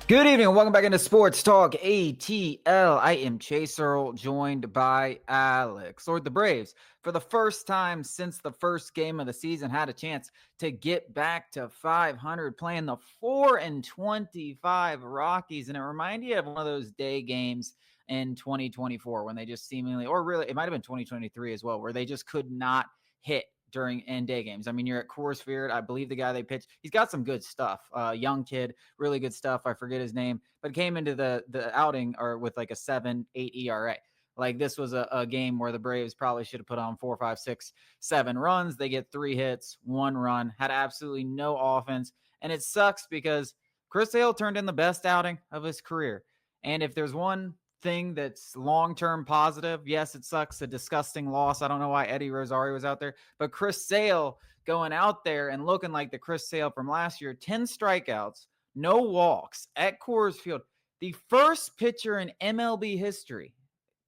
Good evening and welcome back into Sports Talk ATL. I am Chase Earl, joined by Alex. Lord, the Braves, for the first time since the first game of the season, had a chance to get back to 500, playing the 4-25 Rockies. And it reminded you of one of those day games in 2024 when they just seemingly, or really, it might have been 2023 as well, where they just could not hit during end day games. I mean, you're at Coors Field. I believe the guy they pitched, he's got some good stuff. Young kid, really good stuff. I forget his name, but came into the outing or with like a 7-8 ERA. Like this was a game where the Braves probably should have put on 4, 5, 6, 7 runs. They get 3 hits, 1 run, had absolutely no offense. And it sucks because Chris Sale turned in the best outing of his career. And if there's one thing that's long-term positive, yes, it sucks, a disgusting loss. I don't know why Eddie Rosario was out there, but Chris Sale going out there and looking like the Chris Sale from last year, 10 strikeouts, no walks at Coors Field. The first pitcher in MLB history,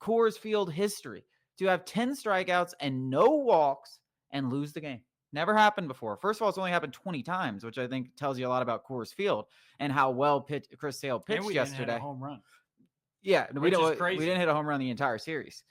Coors Field history, to have 10 strikeouts and no walks and lose the game. Never happened before. First of all, it's only happened 20 times, which I think tells you a lot about Coors Field and how well Chris Sale pitched yesterday. Didn't hit a home run. Yeah, we didn't hit a home run the entire series.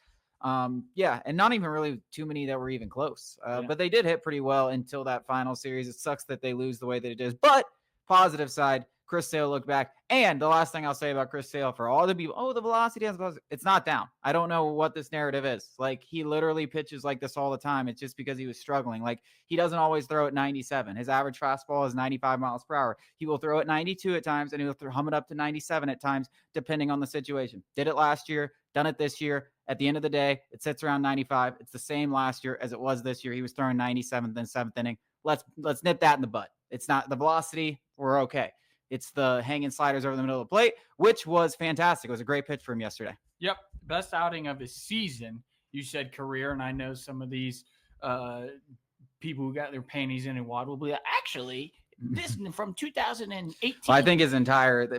Yeah, and not even really too many that were even close. But they did hit pretty well until that final series. It sucks that they lose the way that it is. But positive side, Chris Sale looked back. And the last thing I'll say about Chris Sale for all the people, the velocity has, it's not down. I don't know what this narrative is. Like, he literally pitches like this all the time. It's just because he was struggling. Like, he doesn't always throw at 97. His average fastball is 95 miles per hour. He will throw at 92 at times, and he'll hum it up to 97 at times, depending on the situation. Did it last year, done it this year. At the end of the day, it sits around 95. It's the same last year as it was this year. He was throwing 97th and 7th inning. Let's nip that in the bud. It's not the velocity. We're okay. It's the hanging sliders over the middle of the plate, which was fantastic. It was a great pitch for him yesterday. Yep. Best outing of his season. You said career, and I know some of these people who got their panties in a wad will be like, actually, this from 2018. Well, I think his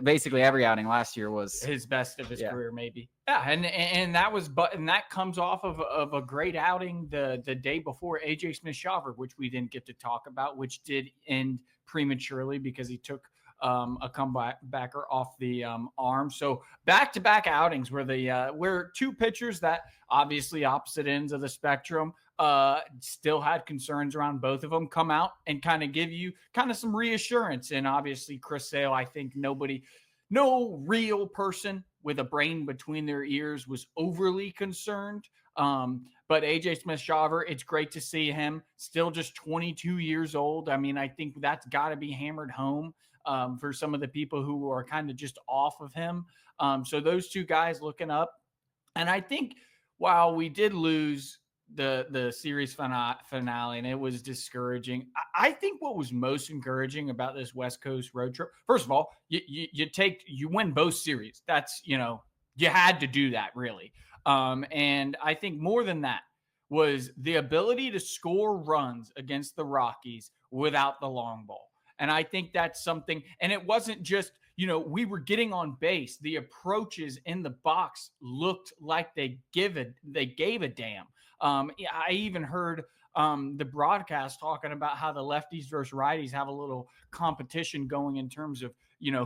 basically every outing last year was his best of his career, maybe. Yeah, and that comes off of a great outing the day before AJ Smith-Shawver, which we didn't get to talk about, which did end prematurely because he took a comebacker off the arm. So back-to-back outings where two pitchers that obviously opposite ends of the spectrum still had concerns around both of them come out and kind of give you kind of some reassurance. And obviously Chris Sale, I think no real person with a brain between their ears was overly concerned. But AJ Smith-Shawver, it's great to see him still just 22 years old. I mean, I think that's got to be hammered home for some of the people who are kind of just off of him. So those two guys looking up. And I think while we did lose the series finale and it was discouraging, I think what was most encouraging about this West Coast road trip, first of all, you win both series. That's, you had to do that, really. And I think more than that was the ability to score runs against the Rockies without the long ball. And I think that's something, and it wasn't just, we were getting on base. The approaches in the box looked like they gave a damn. I even heard the broadcast talking about how the lefties versus righties have a little competition going in terms of,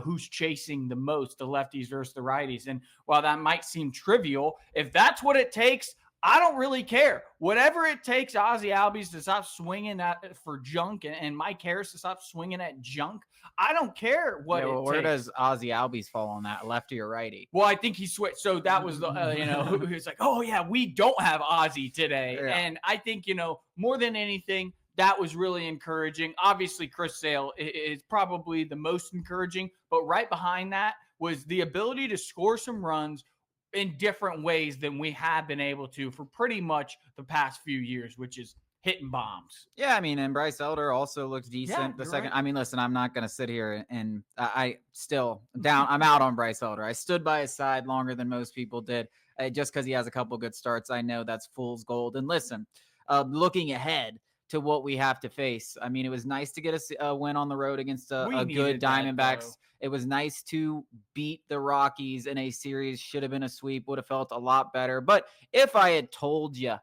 who's chasing the most, the lefties versus the righties. And while that might seem trivial, if that's what it takes, I don't really care. Whatever it takes, Ozzie Albies to stop swinging for junk and Mike Harris to stop swinging at junk. I don't care what it takes. Where does Ozzie Albies fall on that, lefty or righty? Well, I think he switched. So that was the, he was like, oh, yeah, we don't have Ozzie today. Yeah. And I think, more than anything, that was really encouraging. Obviously, Chris Sale is probably the most encouraging, but right behind that was the ability to score some runs in different ways than we have been able to for pretty much the past few years, which is hitting bombs. Yeah, I mean, and Bryce Elder also looked decent the second. Right. I mean, listen, I'm not going to sit here and I'm out on Bryce Elder. I stood by his side longer than most people did just because he has a couple good starts. I know that's fool's gold. And listen, looking ahead to what we have to face. I mean, it was nice to get a win on the road against a good Diamondbacks. It was nice to beat the Rockies in a series. Should have been a sweep. Would have felt a lot better. But if I had told you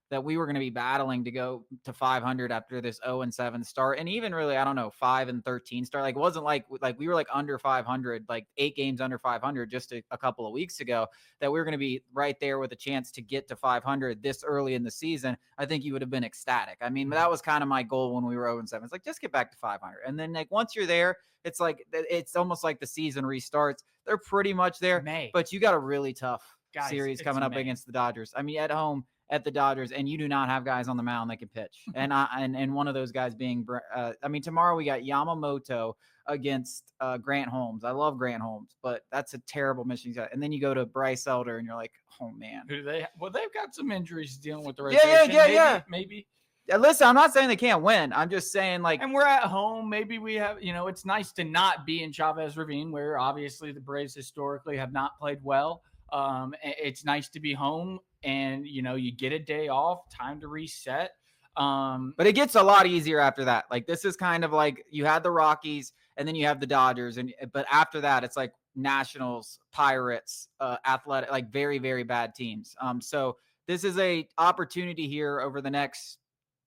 that we were going to be battling to go to 500 after this 0-7 start. And even really, I don't know, 5-13 start. Like, it wasn't like we were like under 500, like 8 games under 500 just a couple of weeks ago, that we were going to be right there with a chance to get to 500 this early in the season. I think you would have been ecstatic. I mean, that was kind of my goal when we were 0-7. It's like, just get back to 500. And then like once you're there, it's like, it's almost like the season restarts. They're pretty much there, but you got a really tough series coming up against the Dodgers. I mean, at home at the Dodgers, and you do not have guys on the mound that can pitch. And one of those guys being, I mean, tomorrow we got Yamamoto against Grant Holmes. I love Grant Holmes, but that's a terrible mission. And then you go to Bryce Elder, and you're like, oh man. Who do they? Well, they've got some injuries dealing with the rotation. Maybe. Yeah, listen, I'm not saying they can't win. I'm just saying, like, and we're at home. Maybe we have, it's nice to not be in Chavez Ravine, where obviously the Braves historically have not played well. It's nice to be home, and you get a day off, time to reset. But it gets a lot easier after that. Like, this is kind of like you had the Rockies, and then you have the Dodgers, but after that, it's like Nationals, Pirates, Athletic, like very, very bad teams. So this is a opportunity here over the next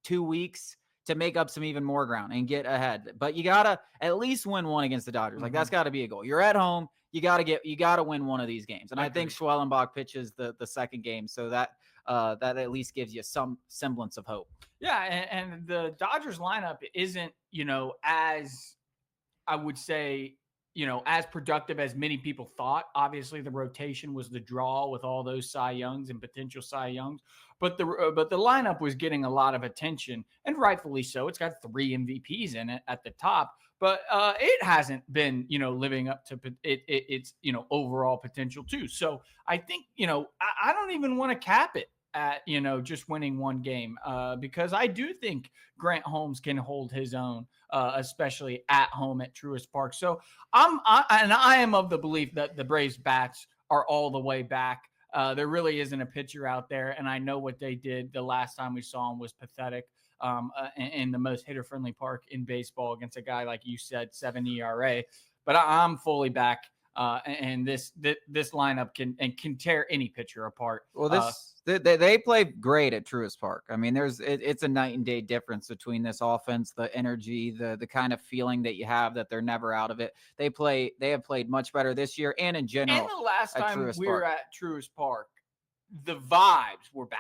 2 weeks to make up some even more ground and get ahead. But you gotta at least win one against the Dodgers. Like, that's got to be a goal. You're at home. You gotta win one of these games. And I think Schwellenbach pitches the second game, so that at least gives you some semblance of hope. Yeah, and the Dodgers lineup isn't, as I would say, as productive as many people thought. Obviously, the rotation was the draw with all those Cy Youngs and potential Cy Youngs, but the lineup was getting a lot of attention, and rightfully so. It's got 3 MVPs in it at the top, but it hasn't been, living up to its overall potential too. So I think, I don't even want to cap it at just winning one game, because I do think Grant Holmes can hold his own, especially at home at Truist Park. So I am of the belief that the Braves bats are all the way back. There really isn't a pitcher out there, and I know what they did the last time we saw him was pathetic, in the most hitter-friendly park in baseball against a guy, like you said, 7 ERA. But I'm fully back. And this lineup can tear any pitcher apart. Well, they play great at Truist Park. I mean, it's a night and day difference between this offense, the energy, the kind of feeling that you have that they're never out of it. They have played much better this year and in general. And the last time we were at Truist Park, the vibes were bad,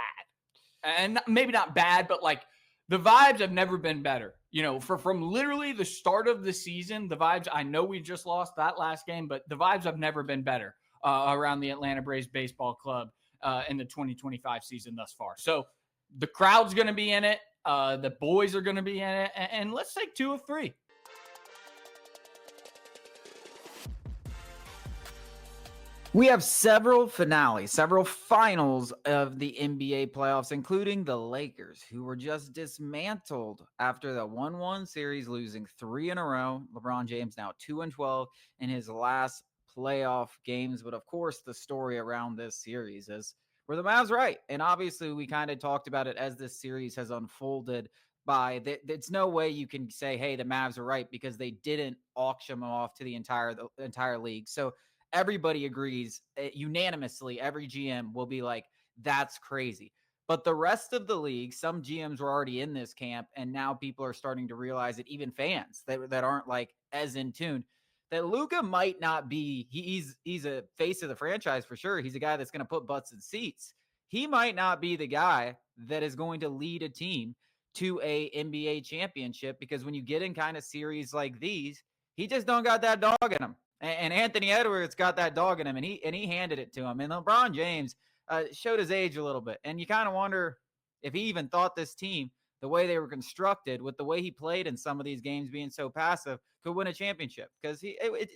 and maybe not bad, but like the vibes have never been better. From literally the start of the season, the vibes, I know we just lost that last game, but the vibes have never been better around the Atlanta Braves Baseball Club in the 2025 season thus far. So the crowd's going to be in it. The boys are going to be in it. And let's take 2 of 3. We have several finals of the NBA playoffs, including the Lakers, who were just dismantled after the 1-1 series, losing 3 in a row. LeBron James now 2-12 in his last playoff games. But of course, the story around this series is, were the Mavs right? And obviously, we kind of talked about it as this series has unfolded. It's no way you can say, hey, the Mavs are right, because they didn't auction them off to the entire league. So everybody agrees unanimously. Every GM will be like, that's crazy. But the rest of the league, some GMs were already in this camp, and now people are starting to realize it, even fans that aren't like as in tune, that Luka might not be, he's a face of the franchise for sure. He's a guy that's going to put butts in seats. He might not be the guy that is going to lead a team to a NBA championship, because when you get in kind of series like these, he just don't got that dog in him. And Anthony Edwards got that dog in him, and he handed it to him. And LeBron James showed his age a little bit. And you kind of wonder if he even thought this team, the way they were constructed, with the way he played in some of these games being so passive, could win a championship. Because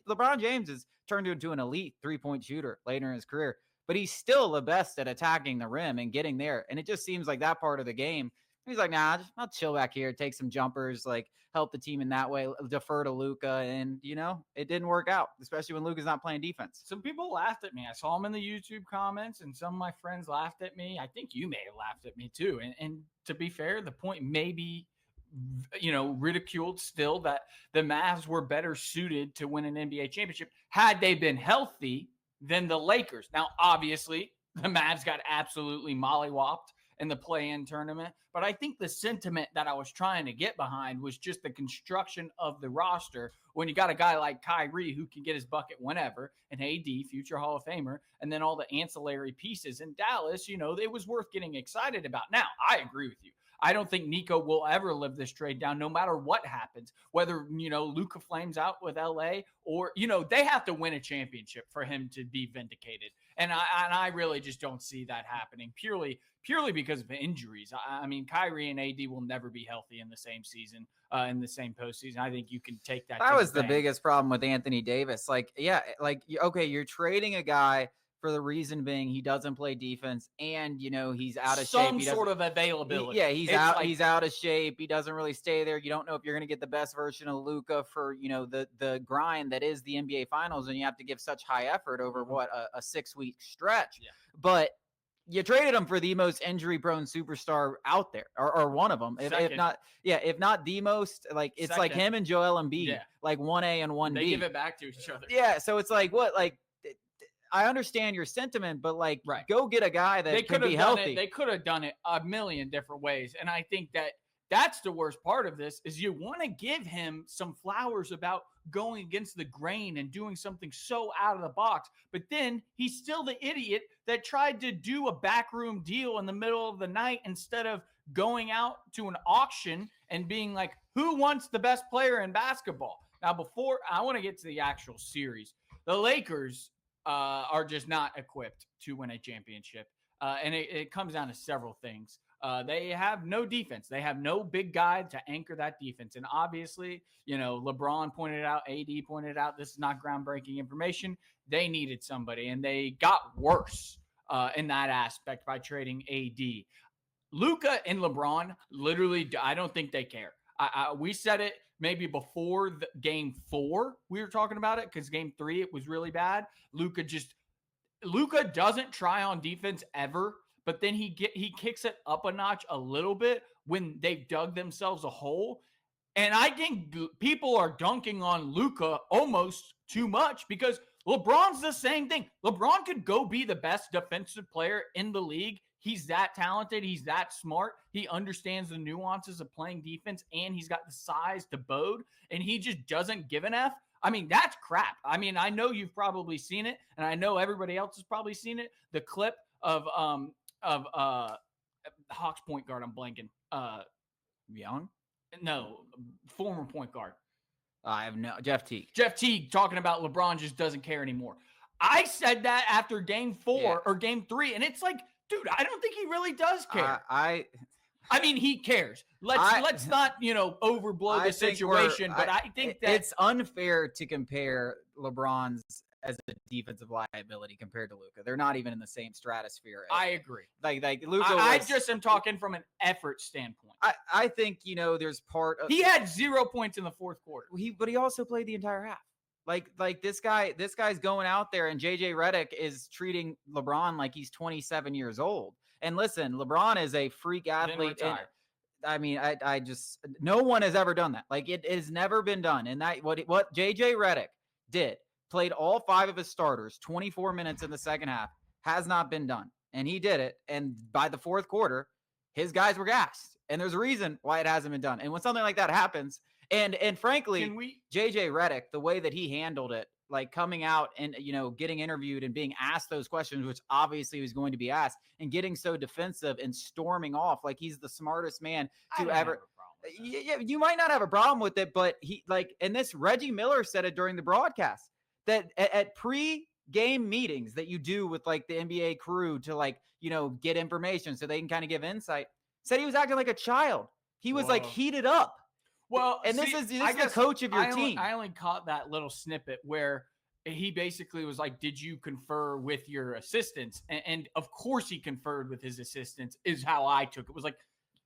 LeBron James has turned into an elite three-point shooter later in his career, but he's still the best at attacking the rim and getting there. And it just seems like that part of the game, he's like, nah, I'll chill back here, take some jumpers, like help the team in that way, defer to Luka. And, it didn't work out, especially when Luka's not playing defense. Some people laughed at me. I saw him in the YouTube comments, and some of my friends laughed at me. I think you may have laughed at me too. And to be fair, the point may be, ridiculed still, that the Mavs were better suited to win an NBA championship had they been healthy than the Lakers. Now, obviously, the Mavs got absolutely mollywopped in the play-in tournament. But I think the sentiment that I was trying to get behind was just the construction of the roster when you got a guy like Kyrie who can get his bucket whenever, and AD, future Hall of Famer, and then all the ancillary pieces in Dallas, it was worth getting excited about. Now, I agree with you. I don't think Nico will ever live this trade down no matter what happens, whether, Luka flames out with LA or, they have to win a championship for him to be vindicated. And I really just don't see that happening purely because of injuries. I mean, Kyrie and AD will never be healthy in the same season, in the same postseason. I think you can take that. That was the biggest problem with Anthony Davis. Okay, you're trading a guy for the reason being he doesn't play defense and, he's out of shape. Some sort of availability. He's out of shape. He doesn't really stay there. You don't know if you're going to get the best version of Luka for, the grind that is the NBA Finals, and you have to give such high effort over a 6-week stretch. Yeah. But you traded him for the most injury-prone superstar out there, or one of them, if not the most. Like it's Second. Like him and Joel Embiid, like 1A and 1B. They give it back to each other. Yeah, so it's like what, like. I understand your sentiment, but go get a guy that can be healthy. They could have done it a million different ways. And I think that's the worst part of this is you want to give him some flowers about going against the grain and doing something so out of the box. But then he's still the idiot that tried to do a backroom deal in the middle of the night instead of going out to an auction and being like, who wants the best player in basketball? Now, before I want to get to the actual series, the Lakers are just not equipped to win a championship. And it comes down to several things. They have no defense. They have no big guy to anchor that defense. And obviously, LeBron pointed out, AD pointed out, this is not groundbreaking information. They needed somebody, and they got worse in that aspect by trading AD. Luka and LeBron, literally, I don't think they care. We said it maybe before game 4, we were talking about it because game 3, it was really bad. Luka doesn't try on defense ever, but then he kicks it up a notch a little bit when they've dug themselves a hole. And I think people are dunking on Luka almost too much because LeBron's the same thing. LeBron could go be the best defensive player in the league. He's that talented. He's that smart. He understands the nuances of playing defense, and he's got the size to bode, and he just doesn't give an F. I mean, that's crap. I mean, I know you've probably seen it, and I know everybody else has probably seen it. The clip of Hawks point guard, I'm blanking. Young? No, former point guard. I have no Jeff Teague. Jeff Teague talking about LeBron just doesn't care anymore. I said that after game 4 or game 3, and it's like, dude, I don't think he really does care. I mean, he cares. Let's not, overblow the situation, but I think that it's unfair to compare LeBron's as a defensive liability compared to Luka. They're not even in the same stratosphere. I agree. Like Luka. I just am talking from an effort standpoint. I think there's part of he had 0 points in the fourth quarter. But he also played the entire half. Like this guy's going out there, and JJ Redick is treating LeBron like he's 27 years old. And listen, LeBron is a freak athlete. And, I mean, I just no one has ever done that. Like it has never been done. And that what JJ Redick did, played all 5 of his starters 24 minutes in the second half, has not been done. And he did it. And by the fourth quarter, his guys were gassed. And there's a reason why it hasn't been done. And when something like that happens, and frankly, JJ Redick, the way that he handled it, like coming out and, getting interviewed and being asked those questions, which obviously was going to be asked, and getting so defensive and storming off like he's the smartest man to ever. Yeah, you might not have a problem with it, but and this Reggie Miller said it during the broadcast that at pre-game meetings that you do with the NBA crew to get information so they can kind of give insight, said he was acting like a child. He was heated up. Well, and this is the coach of your team. I only caught that little snippet where he basically was like, did you confer with your assistants? And of course he conferred with his assistants is how I took it. It was like,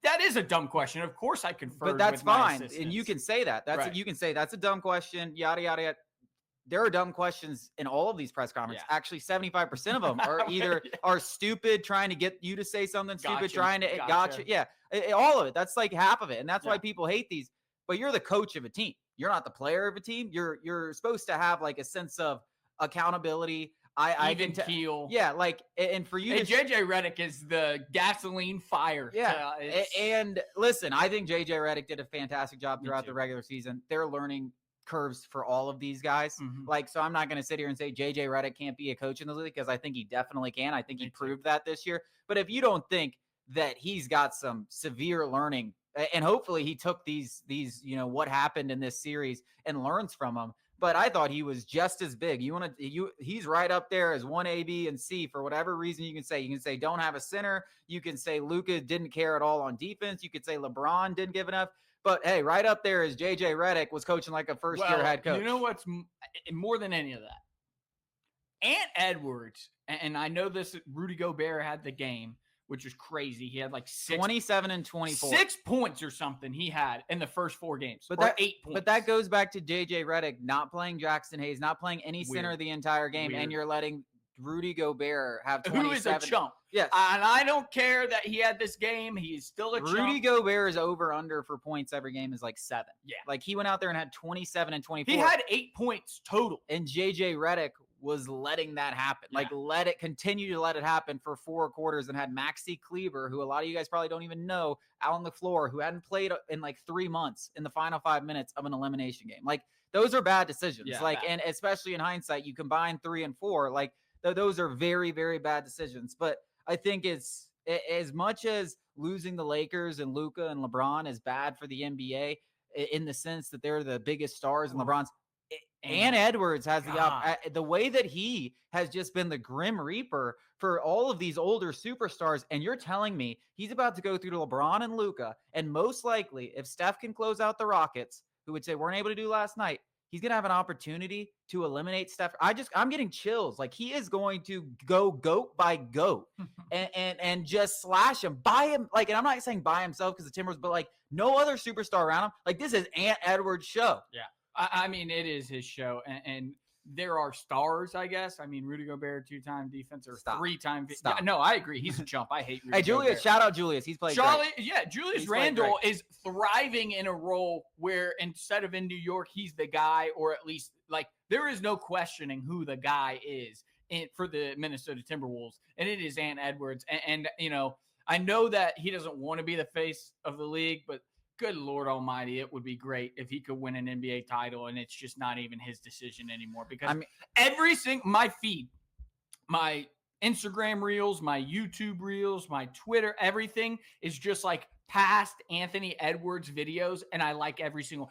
that is a dumb question. Of course I conferred with my assistants. But that's fine. And you can say that. You can say that's a dumb question, yada, yada, yada. There are dumb questions in all of these press conferences. Yeah. Actually, 75% of them are either are stupid, trying to get you to say something stupid, trying to gotcha. Yeah, all of it. That's like half of it. And that's why people hate these. But you're the coach of a team. You're not the player of a team. You're supposed to have a sense of accountability. I even can keel. Yeah, like, and for you and JJ Redick is the gasoline fire. Yeah, and listen, I think JJ Redick did a fantastic job throughout the regular season. They're learning curves for all of these guys. Like, so I'm not going to sit here and say JJ Redick can't be a coach in the league, because I think he definitely can. I think he proved that this year. But if you don't think that he's got some severe learning, and hopefully he took these, what happened in this series and learns from them. But I thought he was just as big. He's right up there as 1A, B, and C for whatever reason you can say. You can say don't have a center. You can say Luka didn't care at all on defense. You could say LeBron didn't give enough. But hey, right up there is JJ Redick was coaching like a first-year head coach. You know what's more than any of that? Ant Edwards, and I know this, Rudy Gobert had the game, which was crazy. He had like 27 and 24. 6 points or something he had in the first 4 games. But or 8 points. But that goes back to JJ Redick not playing Jackson Hayes, not playing any center the entire game, and you're letting Rudy Gobert have 27. Who is a chump. Yes. And I don't care that he had this game. He's still a chump. Rudy Gobert's over-under for points every game is like 7. Yeah. Like, he went out there and had 27 and 24. He had 8 points total. And JJ Redick was letting that happen. Yeah. Like, continue to let it happen for 4 quarters, and had Maxi Kleber, who a lot of you guys probably don't even know, out on the floor, who hadn't played in like 3 months, in the final 5 minutes of an elimination game. Like, those are bad decisions. Bad. And especially in hindsight, you combine 3 and 4, like, those are very, very bad decisions. But I think it's, as much as losing the Lakers and Luka and LeBron is bad for the NBA, in the sense that they're the biggest stars, and LeBron's, Ant Edwards has the way that he has just been the Grim Reaper for all of these older superstars. And you're telling me he's about to go through to LeBron and Luka, and most likely, if Steph can close out the Rockets, who would say weren't able to do last night, he's going to have an opportunity to eliminate Steph. I'm getting chills. Like, he is going to go goat by goat and just slash him by him. Like, and I'm not saying by himself because the Timberwolves, but like no other superstar around him. Like, this is Ant Edwards' show. Yeah. I mean, it is his show. And there are stars, I guess. I mean, Rudy Gobert, 2-time defense, or 3-time. Yeah, no, I agree. He's a chump. I hate Rudy Julius, Gobert. Shout out Julius. He's played Charlie, great. Yeah, Julius Randle is thriving in a role where instead of in New York, he's the guy, or at least, like, there is no questioning who the guy is for the Minnesota Timberwolves, and it is Ant Edwards. And I know that he doesn't want to be the face of the league, but good Lord Almighty, it would be great if he could win an NBA title, and it's just not even his decision anymore. Because my feed, my Instagram reels, my YouTube reels, my Twitter, everything is just like past Anthony Edwards videos, and I like every single.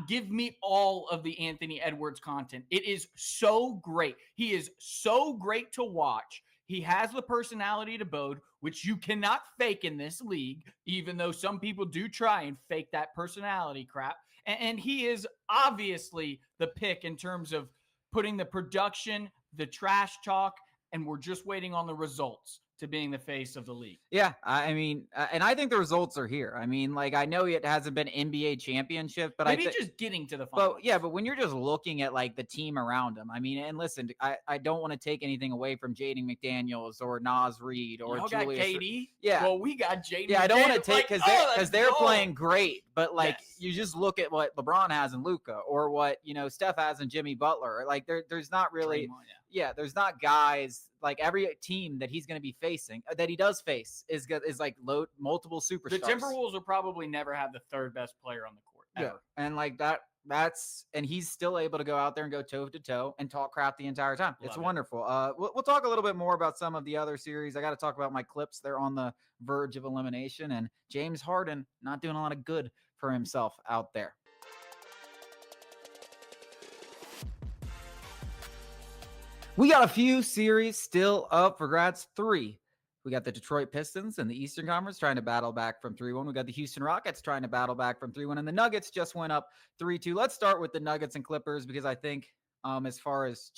Give me all of the Anthony Edwards content. It is so great. He is so great to watch. He has the personality to bode, which you cannot fake in this league, even though some people do try and fake that personality crap. And he is obviously the pick in terms of putting the production, the trash talk, and we're just waiting on the results to being the face of the league. Yeah, I mean, and I think the results are here. I mean, like, I know it hasn't been NBA championship, but maybe just getting to the final. But yeah, but when you're just looking at like the team around him, I mean, and listen, I don't want to take anything away from Jaden McDaniels or Nas Reed or Julius. Got KD. Yeah, well, we got Jaden. Yeah, I don't want to take because they're playing great, but like you just look at what LeBron has in Luka, or what Steph has in Jimmy Butler. Like there's not really. There's not guys like every team that he's going to be facing, that he does face, is like multiple superstars. The Timberwolves will probably never have the 3rd best player on the court ever. Yeah. And like and he's still able to go out there and go toe to toe and talk crap the entire time. It's wonderful. We'll talk a little bit more about some of the other series. I got to talk about my Clips. They're on the verge of elimination, and James Harden not doing a lot of good for himself out there. We got a few series still up for grabs. 3. We got the Detroit Pistons in the Eastern Conference trying to battle back from 3-1. We got the Houston Rockets trying to battle back from 3-1. And the Nuggets just went up 3-2. Let's start with the Nuggets and Clippers, because I think as far as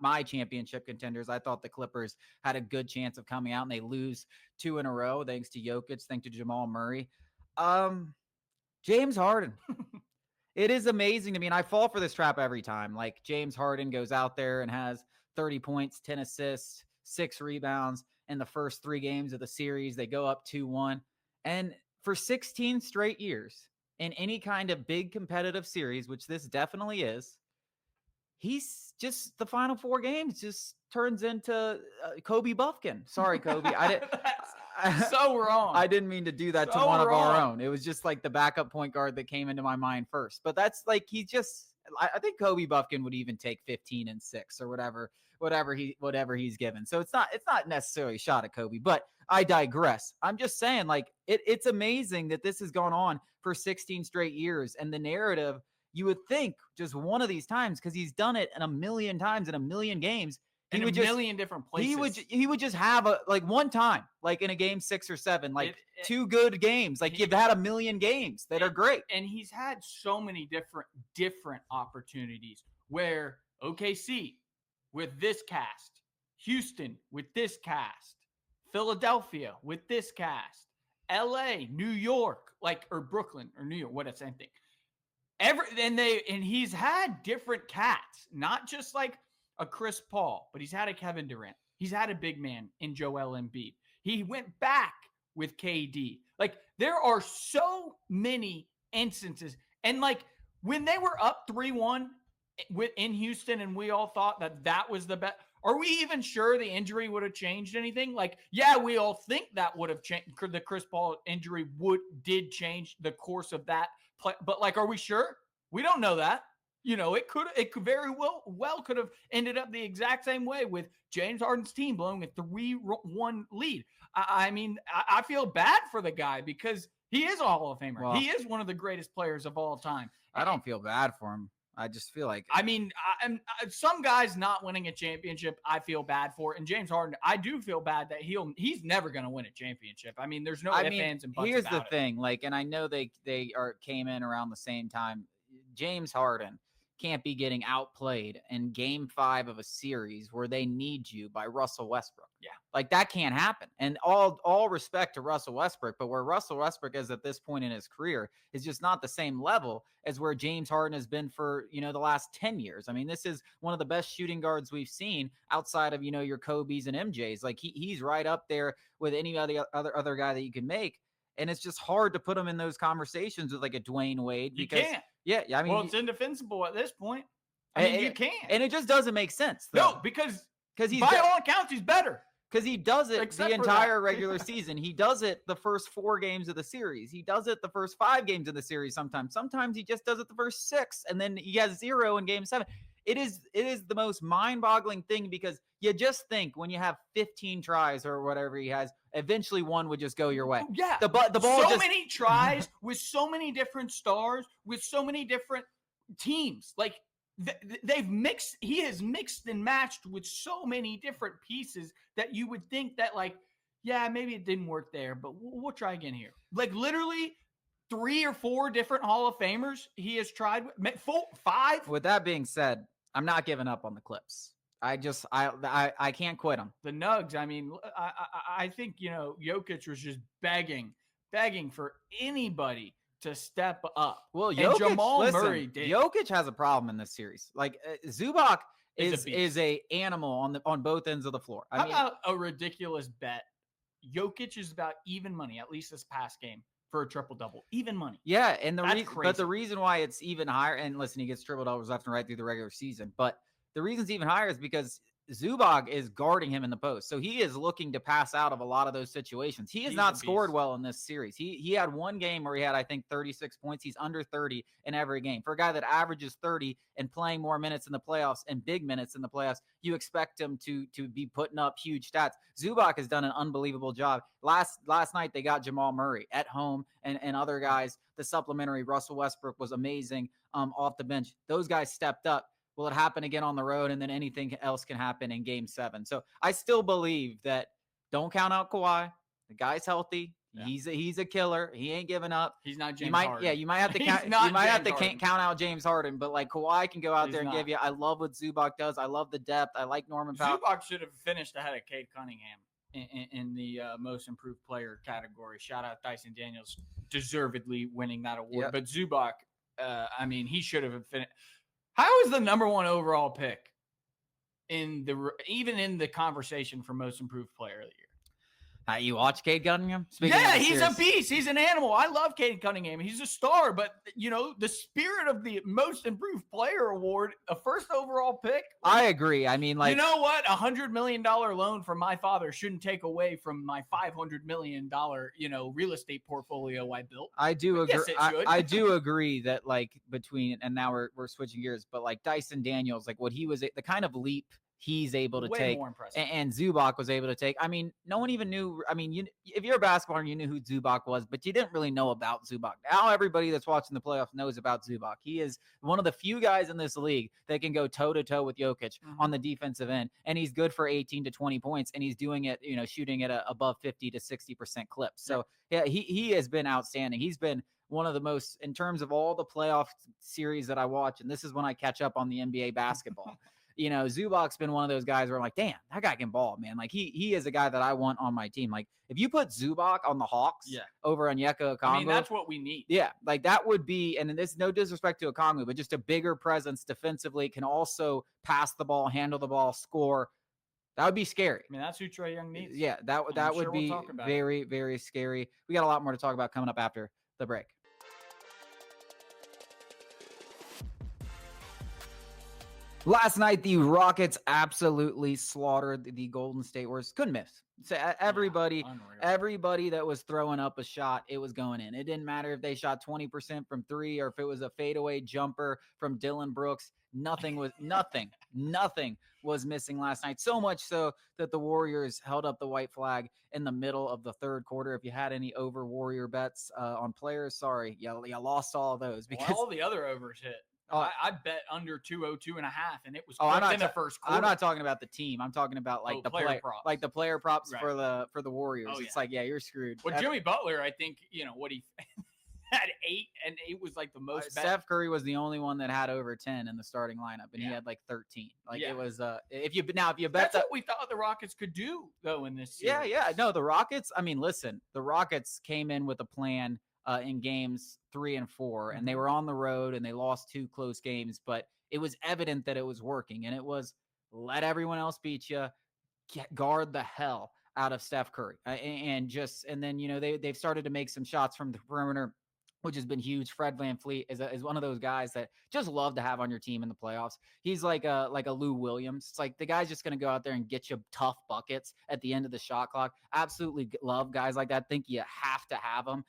my championship contenders, I thought the Clippers had a good chance of coming out, and they lose 2 in a row thanks to Jokic, thanks to Jamal Murray. James Harden. It is amazing to me, and I fall for this trap every time. Like, James Harden goes out there and has 30 points, 10 assists, 6 rebounds in the first 3 games of the series. They go up 2-1. And for 16 straight years in any kind of big competitive series, which this definitely is, he's just the final 4 games just turns into Kobe Buffkin. Sorry, Kobe. I didn't. So wrong. I didn't mean to do that to one of our own. It was just like the backup point guard that came into my mind first. But that's like I think Kobe Buffkin would even take 15 and 6 or whatever he's given. So it's not necessarily a shot at Kobe, but I digress. I'm just saying, like, it's amazing that this has gone on for 16 straight years, and the narrative, you would think just one of these times, because he's done it in a million times in a million games. In a million different places. He would just have one time, like in a game 6 or 7, like two good games. Like you've had a million games that are great. And he's had so many different opportunities where OKC with this cast, Houston with this cast, Philadelphia with this cast, LA, New York, or Brooklyn or New York, what the same thing. And he's had different cats, not just like a Chris Paul, but he's had a Kevin Durant. He's had a big man in Joel Embiid. He went back with KD. Like, there are so many instances. And like when they were up 3-1 in Houston and we all thought that was the best, are we even sure the injury would have changed anything? Like, yeah, we all think that would have changed. The Chris Paul injury did change the course of that play. But like, are we sure? We don't know that. You know, it could very well could have ended up the exact same way with James Harden's team blowing a 3-1 lead. I mean, I feel bad for the guy because he is a Hall of Famer. Well, he is one of the greatest players of all time. I don't feel bad for him. I just feel like, I mean, some guys not winning a championship, I feel bad for. And James Harden, I do feel bad that he's never going to win a championship. I mean, there's no ifs, ands, and buts here's about the thing. Like, and I know they came in around the same time. James Harden can't be getting outplayed in game 5 of a series where they need you by Russell Westbrook. Yeah. Like, that can't happen. And all respect to Russell Westbrook, but where Russell Westbrook is at this point in his career is just not the same level as where James Harden has been for, the last 10 years. I mean, this is one of the best shooting guards we've seen outside of, your Kobe's and MJ's. Like, he's right up there with any other guy that you can make. And it's just hard to put him in those conversations with like a Dwayne Wade. Because, you can't. Yeah, I mean, well, it's indefensible at this point. I mean, you can't. And it just doesn't make sense, though. No, because he's, by all accounts, he's better. Because he does it the entire regular season. He does it the first 4 games of the series. He does it the first 5 games of the series sometimes. Sometimes he just does it the first 6, and then he has 0 in game 7. It is the most mind-boggling thing because you just think when you have 15 tries or whatever he has, eventually one would just go your way. Yeah. The ball so many tries with so many different stars, with so many different teams. Like, he has mixed and matched with so many different pieces that you would think that, like, yeah, maybe it didn't work there, but we'll try again here. Like, literally 3 or 4 different Hall of Famers he has tried. 5. With that being said, I'm not giving up on the Clips. I can't quit them. The Nugs, I mean, I think, Jokic was just begging for anybody to step up. Well, Jokic, Murray did. Jokic has a problem in this series. Like, Zubac is a animal on both ends of the floor. How about a ridiculous bet? Jokic is about even money, at least this past game, for a triple-double. Even money. Yeah, and the reason why it's even higher, and listen, he gets triple-doubles left and right through the regular season, but the reason it's even higher is because Zubac is guarding him in the post. So he is looking to pass out of a lot of those situations. He's not scored well in this series. He had one game where he had, I think, 36 points. He's under 30 in every game. For a guy that averages 30 and playing more minutes in the playoffs and big minutes in the playoffs, you expect him to be putting up huge stats. Zubac has done an unbelievable job. Last night they got Jamal Murray at home and other guys. The supplementary Russell Westbrook was amazing off the bench. Those guys stepped up. Will it happen again on the road? And then anything else can happen in game 7. So I still believe that don't count out Kawhi. The guy's healthy. Yeah. He's a killer. He ain't giving up. He's not James Harden. Yeah, you might have to count out James Harden, but like Kawhi can go out there and give you. I love what Zubac does. I love the depth. I like Norman Powell. Zubac should have finished ahead of Cade Cunningham in the most improved player category. Shout out Dyson Daniels, deservedly winning that award. Yep. But Zubac, I mean, he should have finished. How is the number 1 overall pick even in the conversation for most improved player of the year? You watch Cade Cunningham? Yeah, he's a beast. He's an animal. I love Cade Cunningham. He's a star, but the spirit of the most improved player award, a first overall pick. I agree. I mean, like, you know what? $100 million loan from my father shouldn't take away from my $500 million, real estate portfolio I built. I do agree. Yes, I do agree that, like, between, and now we're switching gears, but like Dyson Daniels, like what he was, the kind of leap he's able to Way take, more impressive. and Zubac was able to take. I mean, no one even knew. I mean, if you're a basketballer, you knew who Zubac was, but you didn't really know about Zubac. Now everybody that's watching the playoffs knows about Zubac. He is one of the few guys in this league that can go toe to toe with Jokic on the defensive end, and he's good for 18 to 20 points, and he's doing it, shooting at above 50 to 60% clips. So yeah, he has been outstanding. He's been one of the most, in terms of all the playoff series that I watch, and this is when I catch up on the NBA basketball. Zubac's been one of those guys where I'm like, damn, that guy can ball, man. Like he is a guy that I want on my team. Like if you put Zubac on the Hawks over Onyeka Okongwu, I mean, that's what we need. Yeah, like that would be, and this no disrespect to Okongwu, but just a bigger presence defensively, can also pass the ball, handle the ball, score. That would be scary. I mean, that's who Trae Young needs. Yeah, that would be very, very scary. We got a lot more to talk about coming up after the break. Last night, the Rockets absolutely slaughtered the Golden State Warriors. Couldn't miss. So everybody that was throwing up a shot, it was going in. It didn't matter if they shot 20% from three or if it was a fadeaway jumper from Dylan Brooks. Nothing was missing last night. So much so that the Warriors held up the white flag in the middle of the third quarter. If you had any over Warrior bets on players, sorry, you lost all of those because all the other overs hit. I bet under 202.5, and it was in the first quarter. I'm not talking about the team. I'm talking about like the player props, like the player props for the Warriors. It's like, yeah, you're screwed. Well, Jimmy Butler, I think what he had 8, and it was like the most. Steph Curry was the only one that had over 10 in the starting lineup, and he had like 13. Like it was if you bet that's what we thought the Rockets could do though in this series. Yeah. No, the Rockets. I mean, listen, the Rockets came in with a plan. In games 3 and 4, and they were on the road and they lost 2 close games, but it was evident that it was working, and it was let everyone else beat you, guard the hell out of Steph Curry, and then they've started to make some shots from the perimeter, which has been huge. Fred VanVleet is one of those guys that just love to have on your team in the playoffs. He's like a Lou Williams. It's like the guy's just going to go out there and get you tough buckets at the end of the shot clock. Absolutely love guys like that. Think you have to have them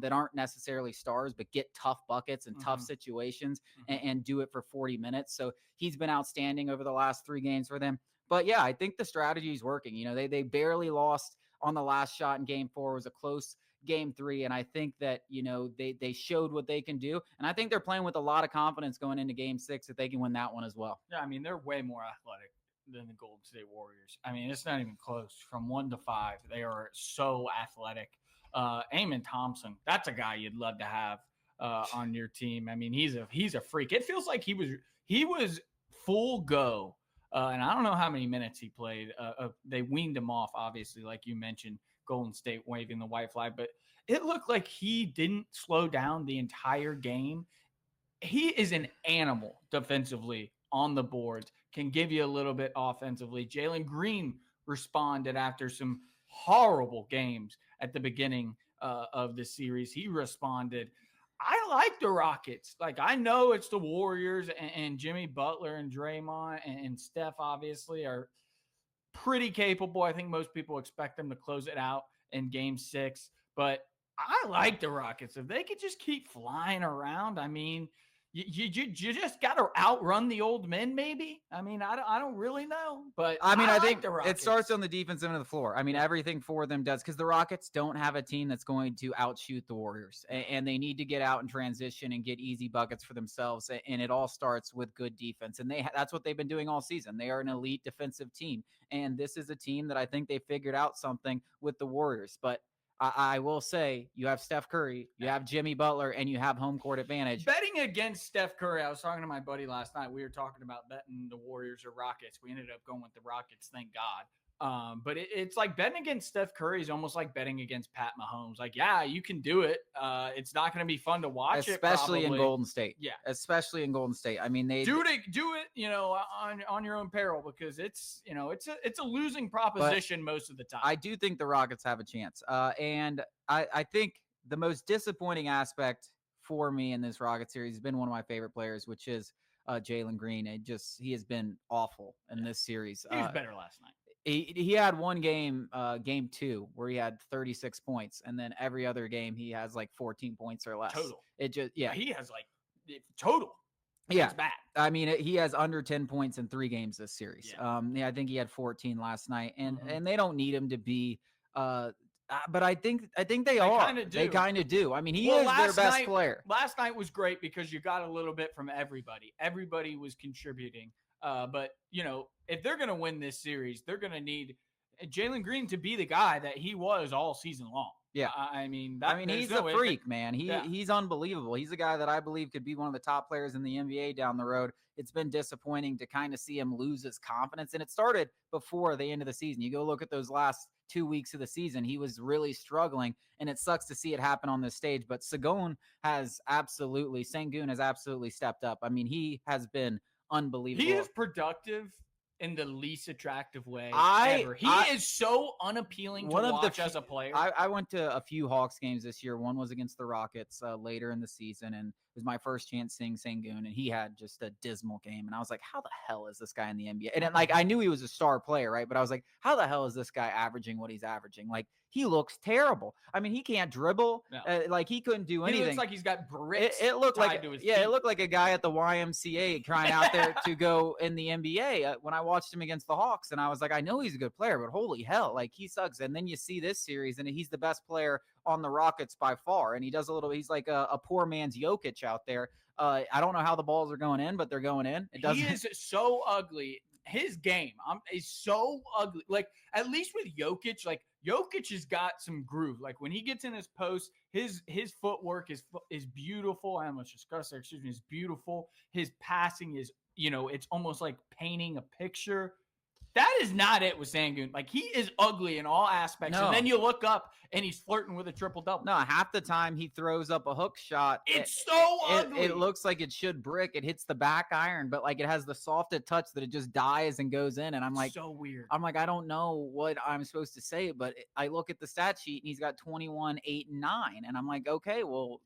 that aren't necessarily stars, but get tough buckets in tough situations and do it for 40 minutes. So he's been outstanding over the last 3 games for them. But yeah, I think the strategy is working. They barely lost on the last shot in game 4. It was a close game 3, and I think that they showed what they can do, and I think they're playing with a lot of confidence going into game 6 that they can win that one as well. Yeah, I mean, they're way more athletic than the Golden State Warriors. I mean, it's not even close. From 1 to 5, they are so athletic. Amen Thompson, that's a guy you'd love to have on your team. I mean, he's a freak. It feels like he was full go, and I don't know how many minutes he played. They weaned him off, obviously, like you mentioned. Golden State waving the white flag, but it looked like he didn't slow down the entire game. He is an animal defensively on the boards, can give you a little bit offensively. Jalen Green responded after some horrible games at the beginning of the series. He responded. I like the Rockets. Like, I know it's the Warriors and Jimmy Butler and Draymond and Steph obviously are pretty capable. I think most people expect them to close it out in game 6, but I like the Rockets. If they could just keep flying around, I mean, you just got to outrun the old men, maybe. I mean, I don't really know, but I mean, I think the Rockets. It starts on the defensive end of the floor. I mean, everything for them does, because the Rockets don't have a team that's going to outshoot the Warriors, and they need to get out and transition and get easy buckets for themselves. And it all starts with good defense, and that's what they've been doing all season. They are an elite defensive team, and this is a team that I think they figured out something with the Warriors. But I will say, you have Steph Curry, you have Jimmy Butler, and you have home court advantage. Betting against Steph Curry, I was talking to my buddy last night. We were talking about betting the Warriors or Rockets. We ended up going with the Rockets, thank God. But it's like betting against Steph Curry is almost like betting against Pat Mahomes. Like, yeah, you can do it. It's not going to be fun to watch, especially in Golden State. Yeah, especially in Golden State. I mean, they do it, on your own peril, because it's a losing proposition most of the time. I do think the Rockets have a chance. And I think the most disappointing aspect for me in this Rocket series has been one of my favorite players, which is Jalen Green. He has been awful in this series. He was better last night. He had one game, game 2, where he had 36 points, and then every other game he has like 14 points or less. Total. He has like total. Yeah, it's bad. I mean, he has under 10 points in 3 games this series. I think he had 14 last night, and they don't need him to be. But I think they are. They kind of do. I mean, he is their best player. Last night was great because you got a little bit from everybody. Everybody was contributing. But if they're going to win this series, they're going to need Jalen Green to be the guy that he was all season long. Yeah. I mean, he's a freak, man. He's unbelievable. He's a guy that I believe could be one of the top players in the NBA down the road. It's been disappointing to kind of see him lose his confidence. And it started before the end of the season. You go look at those last 2 weeks of the season, he was really struggling, and it sucks to see it happen on this stage. But Sengun has absolutely stepped up. I mean, he has been unbelievable. He is productive in the least attractive way ever. He is so unappealing to watch as a player. I went to a few Hawks games this year. One was against the Rockets later in the season, and it was my first chance seeing Sengun, and he had just a dismal game. And I was like, how the hell is this guy in the NBA? And I knew he was a star player, right? But I was like, how the hell is this guy averaging what he's averaging? Like, he looks terrible. I mean, he can't dribble. No. He couldn't do anything. He looks like he's got bricks. It looked tied like to his feet. It looked like a guy at the YMCA trying out there to go in the NBA. When I watched him against the Hawks, and I was like, I know he's a good player, but holy hell, like, he sucks. And then you see this series, and he's the best player on the Rockets by far. And he's like a poor man's Jokic out there. I don't know how the balls are going in, but they're going in. He is so ugly. His game is so ugly. Like, at least with Jokic, like, Jokic has got some groove. Like, when he gets in his post, his footwork is beautiful. I almost just cussed there. Excuse me. It's beautiful. His passing is, it's almost like painting a picture. That is not it with Sengun. Like, he is ugly in all aspects. No. And then you look up and he's flirting with a triple-double. No, half the time he throws up a hook shot. It's so ugly. It looks like it should brick. It hits the back iron, but like, it has the softest touch that it just dies and goes in. And I'm like, so weird. I'm like, I don't know what I'm supposed to say, but I look at the stat sheet and he's got 21, 8, and 9. And I'm like, okay, well,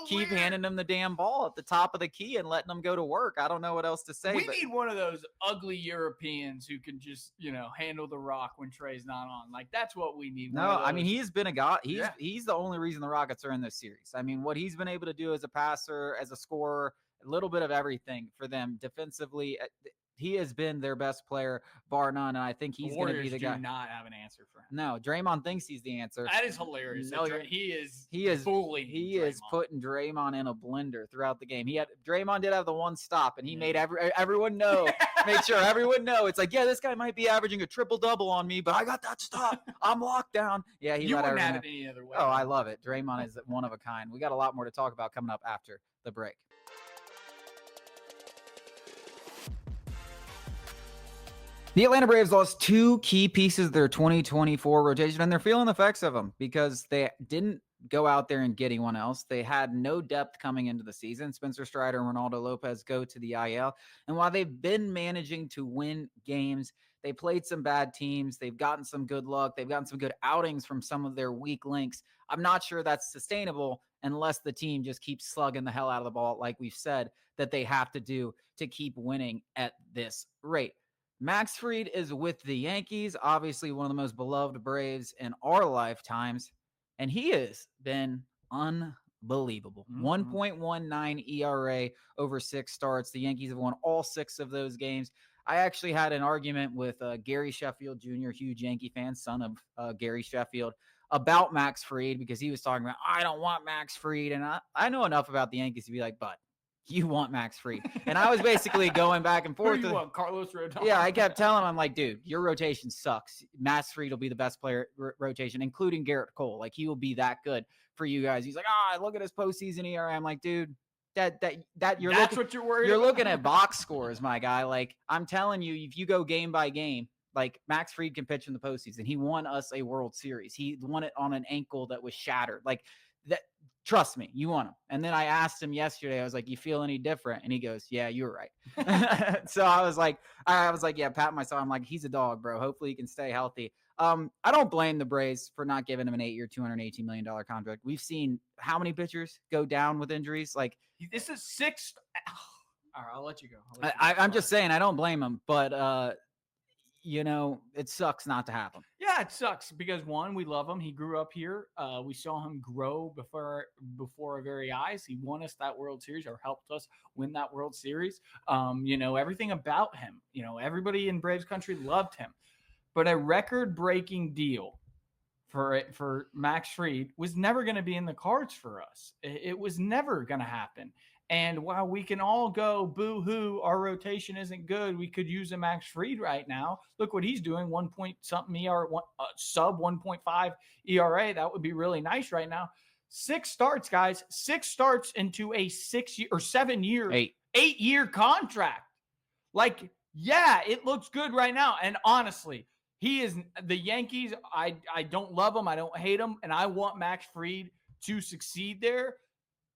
keep handing him the damn ball at the top of the key and letting him go to work. I don't know what else to say. We need one of those ugly Europeans who can just, handle the rock when Trey's not on. Like, that's what we need. No, I mean, he has been a guy. He's the only reason the Rockets are in this series. I mean, what he's been able to do as a passer, as a scorer, a little bit of everything for them defensively. He has been their best player, bar none, and I think he's going to be the guy. Do not have an answer for him. No, Draymond thinks he's the answer. That is hilarious. No, he is bullying. He is putting Draymond in a blender throughout the game. Draymond did have the one stop, and he made everyone know. Made sure everyone know. It's like, yeah, this guy might be averaging a triple-double on me, but I got that stop. I'm locked down. Yeah, you wouldn't have it any other way. Oh, I love it. Draymond is one of a kind. We got a lot more to talk about coming up after the break. The Atlanta Braves lost 2 key pieces of their 2024 rotation, and they're feeling the effects of them because they didn't go out there and get anyone else. They had no depth coming into the season. Spencer Strider and Ronaldo Lopez go to the IL. And while they've been managing to win games, they played some bad teams. They've gotten some good luck. They've gotten some good outings from some of their weak links. I'm not sure that's sustainable unless the team just keeps slugging the hell out of the ball, like we've said that they have to do to keep winning at this rate. Max Fried is with the Yankees, obviously one of the most beloved Braves in our lifetimes, and he has been unbelievable. 1.19 ERA over 6 starts. The Yankees have won all 6 of those games. I actually had an argument with Gary Sheffield Jr., huge Yankee fan, son of Gary Sheffield, about Max Fried because he was talking about, I don't want Max Fried. And I know enough about the Yankees to be like, but you want Max Fried. And I was basically going back and forth. Who do you want, Carlos Rodon? Yeah, I kept telling him, I'm like, dude, your rotation sucks. Max Fried will be the best player rotation, including Garrett Cole. Like, he will be that good for you guys. He's like, look at his postseason ERA. I'm like, dude, that's what you're worried. You're looking at box scores, my guy. Like, I'm telling you, if you go game by game, Like, Max Fried can pitch in the postseason. He won us a World Series. He won it on an ankle that was shattered. Like, that. Trust me, you want him. And then I asked him yesterday, I was like, you feel any different? And he goes, yeah, you were right. So I was like, yeah, pat myself. I'm like, he's a dog, bro. Hopefully he can stay healthy. I don't blame the Braves for not giving him an 8-year, $218 million contract. We've seen how many pitchers go down with injuries. Like, this is 6. All right, I'll let you go. I'm just saying, I don't blame him, but it sucks not to have him. Yeah, it sucks because, one, we love him. He grew up here. We saw him grow before our very eyes. He won us that World Series, or helped us win that World Series. Everything about him. Everybody in Braves country loved him. But a record-breaking deal for Max Fried was never going to be in the cards for us. It was never going to happen. And while we can all go, boo-hoo, our rotation isn't good, we could use a Max Fried right now. Look what he's doing, 1-point-something ERA, sub 1.5 ERA. That would be really nice right now. 6 starts, guys. 6 starts into a 6-year or 7-year, 8-year contract. Like, yeah, it looks good right now. And honestly, he is the Yankees. I don't love him. I don't hate him. And I want Max Fried to succeed there.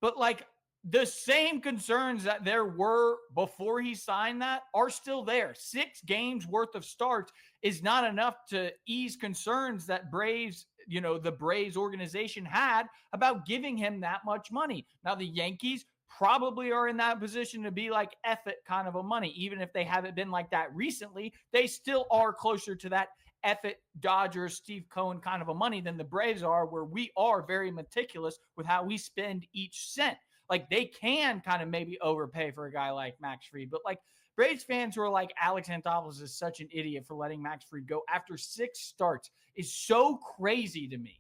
But, like, the same concerns that there were before he signed that are still there. 6 games worth of starts is not enough to ease concerns that the Braves organization had about giving him that much money. Now, the Yankees probably are in that position to be like, F it kind of a money. Even if they haven't been like that recently, they still are closer to that F it Dodgers, Steve Cohen kind of a money than the Braves are, where we are very meticulous with how we spend each cent. Like, they can kind of maybe overpay for a guy like Max Fried. But, like, Braves fans who are like, Alex Anthopoulos is such an idiot for letting Max Fried go after 6 starts is so crazy to me.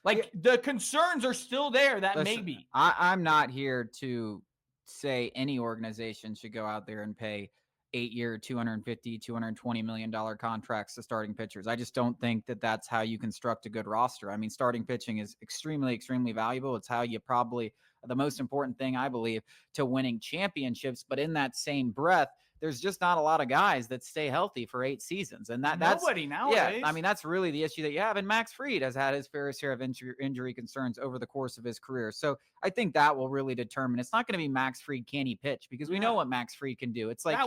Like, the concerns are still there that maybe. I'm not here to say any organization should go out there and pay 8-year, $250, $220 million contracts to starting pitchers. I just don't think that that's how you construct a good roster. I mean, starting pitching is extremely, extremely valuable. It's how you probably the most important thing, I believe, to winning championships. But in that same breath, there's just not a lot of guys that stay healthy for 8 seasons. And that's nobody nowadays. Yeah, I mean, that's really the issue that you have. And Max Fried has had his fair share of injury concerns over the course of his career. So I think that will really determine. It's not going to be Max Fried, can he pitch? Because we know what Max Fried can do. It's like,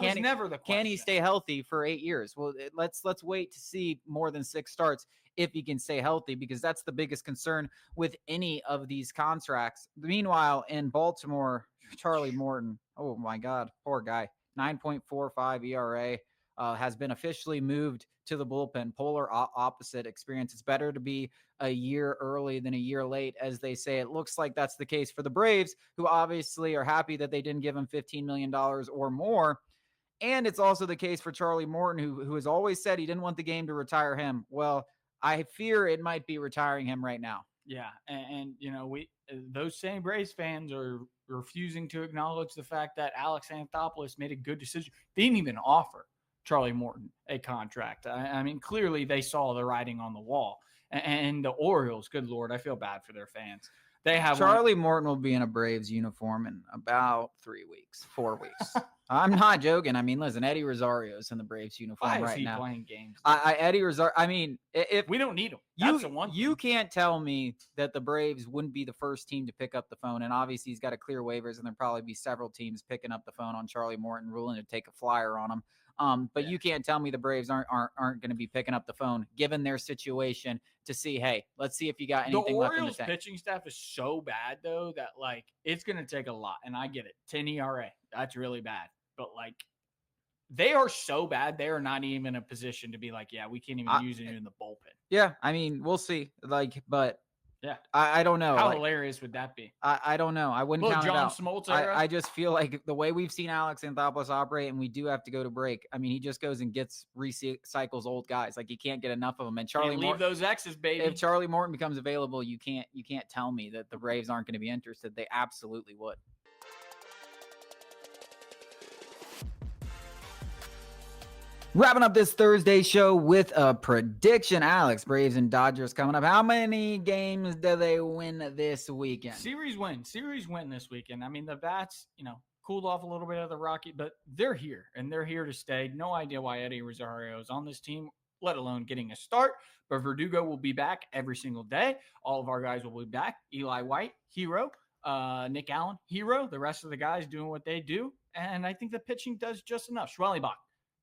can he stay healthy for 8 years? Well, let's wait to see more than 6 starts if he can stay healthy, because that's the biggest concern with any of these contracts. Meanwhile, in Baltimore, Charlie Morton, oh my God, poor guy. 9.45 ERA, has been officially moved to the bullpen. Polar opposite experience. It's better to be a year early than a year late, as they say. It looks like that's the case for the Braves, who obviously are happy that they didn't give him $15 million or more. And it's also the case for Charlie Morton, who has always said he didn't want the game to retire him. Well, I fear it might be retiring him right now. Yeah, and those same Braves fans are refusing to acknowledge the fact that Alex Anthopoulos made a good decision. They didn't even offer Charlie Morton a contract. I mean, clearly they saw the writing on the wall. And the Orioles, good Lord, I feel bad for their fans. They have Charlie Morton will be in a Braves uniform in about 4 weeks. I'm not joking. I mean, listen, Eddie Rosario's in the Braves uniform right now. Why is he playing games? Eddie Rosario. I mean, if we don't need him, that's the one thing. You can't tell me that the Braves wouldn't be the first team to pick up the phone. And obviously, he's got to clear waivers, and there'll probably be several teams picking up the phone on Charlie Morton, ruling to take a flyer on him. But you can't tell me the Braves aren't going to be picking up the phone, given their situation, to see, hey, let's see if you got anything left in the tank. The Orioles pitching staff is so bad, though, that, like, it's going to take a lot. And I get it. 10 ERA. That's really bad. But, like, they are so bad, they are not even in a position to be like, yeah, we can't even use it in the bullpen. Yeah, I mean, we'll see. Like, but yeah, I don't know. How hilarious would that be? I don't know. I wouldn't count John it out. Smoltz I just feel like the way we've seen Alex Anthopoulos operate, and we do have to go to break. I mean, he just goes and recycles old guys. Like, you can't get enough of them. And Charlie Morton, leave those X's, baby. If Charlie Morton becomes available, you can't tell me that the Braves aren't going to be interested. They absolutely would. Wrapping up this Thursday show with a prediction. Alex, Braves and Dodgers coming up. How many games do they win this weekend? Series win this weekend. I mean, the bats, cooled off a little bit of the Rockies, but they're here and they're here to stay. No idea why Eddie Rosario is on this team, let alone getting a start. But Verdugo will be back every single day. All of our guys will be back. Eli White, hero. Nick Allen, hero. The rest of the guys doing what they do. And I think the pitching does just enough. Schwellibach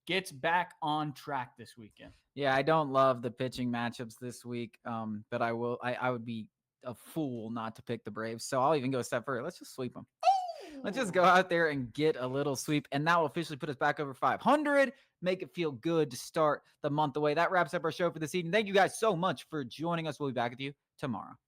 gets back on track this weekend. Yeah, I don't love the pitching matchups this week, but I would be a fool not to pick the Braves. So I'll even go a step further. Let's just sweep them. Let's just go out there and get a little sweep, and that will officially put us back over 500. Make it feel good to start the month away. That wraps up our show for this evening. Thank you guys so much for joining us. We'll be back with you tomorrow.